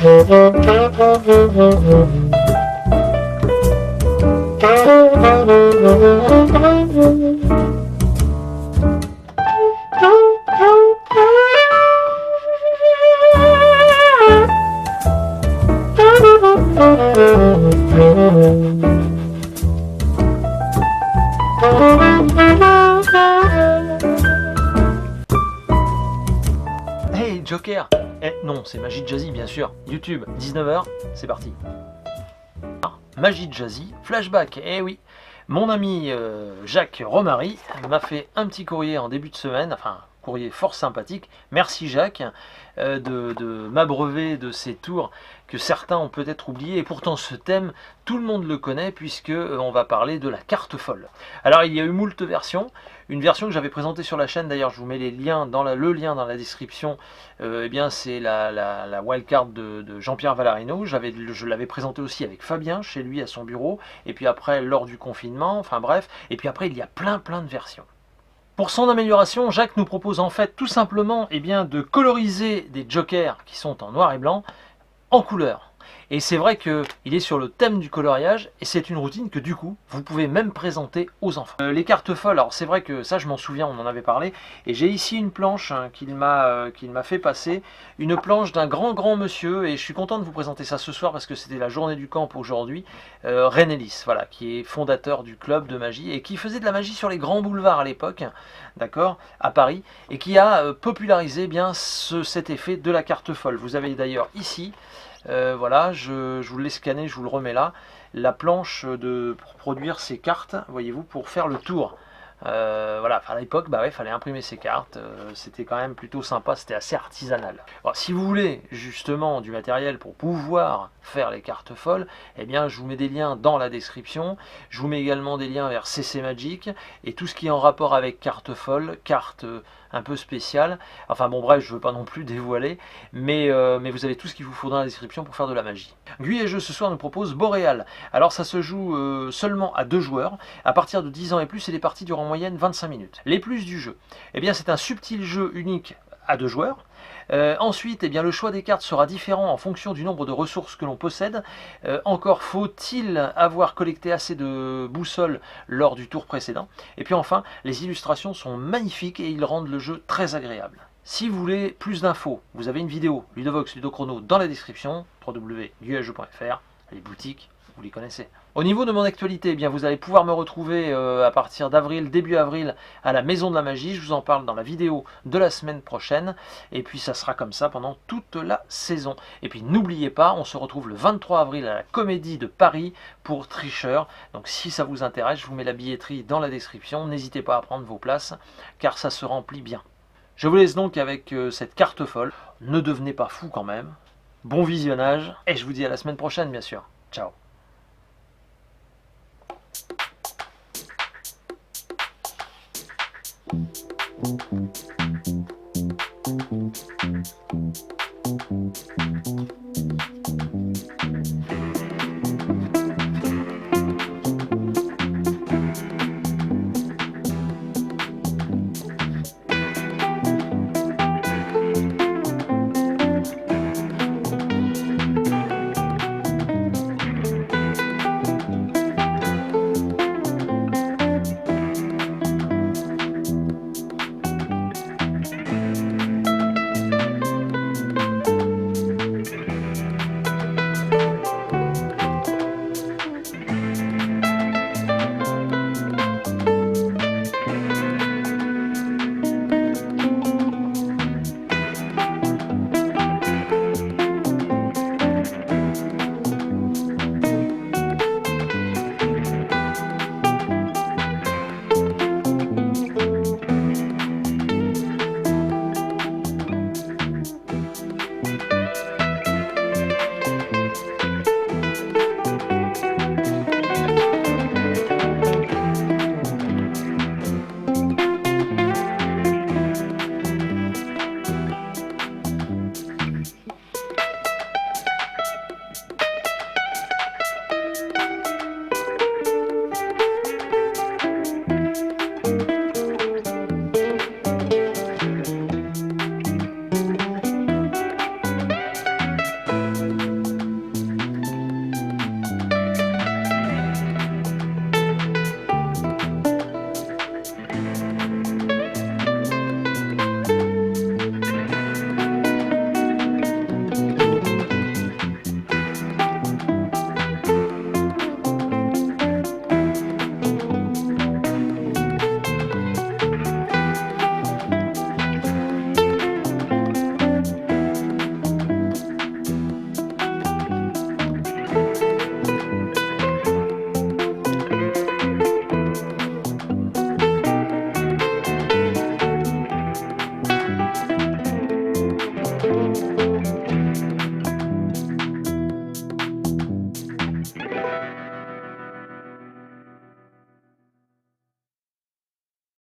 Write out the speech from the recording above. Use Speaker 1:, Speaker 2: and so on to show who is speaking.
Speaker 1: Hey Joker! Eh non, c'est Magie Jazzy bien sûr. YouTube, 19h, c'est parti. Magie Jazzy, flashback, eh oui. Mon ami Jacques Romary m'a fait un petit courrier en début de semaine, enfin courrier fort sympathique. Merci Jacques de m'abreuver de ces tours que certains ont peut-être oubliés. Et pourtant ce thème, tout le monde le connaît puisque on va parler de la carte folle. Alors il y a eu moult versions. Une version que j'avais présentée sur la chaîne, d'ailleurs je vous mets les liens le lien dans la description, eh bien c'est la wildcard de Jean-Pierre Valarino. Je l'avais présenté aussi avec Fabien chez lui à son bureau, et puis après lors du confinement, enfin bref, et puis après il y a plein de versions. Pour son amélioration, Jacques nous propose en fait tout simplement eh bien, de coloriser des jokers qui sont en noir et blanc en couleur. Et c'est vrai qu'il est sur le thème du coloriage, et c'est une routine que du coup, vous pouvez même présenter aux enfants. Les cartes folles, alors c'est vrai que ça je m'en souviens, on en avait parlé, et j'ai ici une planche qu'il m'a fait passer, une planche d'un grand monsieur, et je suis content de vous présenter ça ce soir parce que c'était la journée du camp aujourd'hui, Renélis, voilà, qui est fondateur du club de magie, et qui faisait de la magie sur les grands boulevards à l'époque, d'accord, à Paris, et qui a popularisé bien cet effet de la carte folle. Vous avez d'ailleurs ici, voilà, je vous l'ai scanné, je vous le remets là, la planche pour produire ces cartes, voyez-vous, pour faire le tour. Voilà, à l'époque, bah ouais, fallait imprimer ces cartes, c'était quand même plutôt sympa, c'était assez artisanal. Bon, si vous voulez justement du matériel pour pouvoir faire les cartes folles, eh bien je vous mets des liens dans la description, je vous mets également des liens vers CC Magic et tout ce qui est en rapport avec cartes folles, cartes un peu spéciales, enfin bon bref, je veux pas non plus dévoiler, mais vous avez tout ce qu'il vous faut dans la description pour faire de la magie. Guy et Jeux ce soir nous propose Boréal. Alors ça se joue seulement à 2 joueurs, à partir de 10 ans et plus, et les parties durent en moyenne 25 minutes. Les plus du jeu, eh bien c'est un subtil jeu unique à 2 joueurs. Ensuite, eh bien, le choix des cartes sera différent en fonction du nombre de ressources que l'on possède. Encore faut-il avoir collecté assez de boussoles lors du tour précédent. Et puis enfin, les illustrations sont magnifiques et ils rendent le jeu très agréable. Si vous voulez plus d'infos, vous avez une vidéo Ludovox Ludochrono dans la description, www.guajeu.fr, les boutiques, vous les connaissez. Au niveau de mon actualité, eh bien, vous allez pouvoir me retrouver à partir d'avril, début avril, à la Maison de la Magie. Je vous en parle dans la vidéo de la semaine prochaine. Et puis ça sera comme ça pendant toute la saison. Et puis n'oubliez pas, on se retrouve le 23 avril à la Comédie de Paris pour Tricheurs. Donc si ça vous intéresse, je vous mets la billetterie dans la description. N'hésitez pas à prendre vos places, car ça se remplit bien. Je vous laisse donc avec cette carte folle. Ne devenez pas fou quand même. Bon visionnage. Et je vous dis à la semaine prochaine, bien sûr. Ciao. Thank you.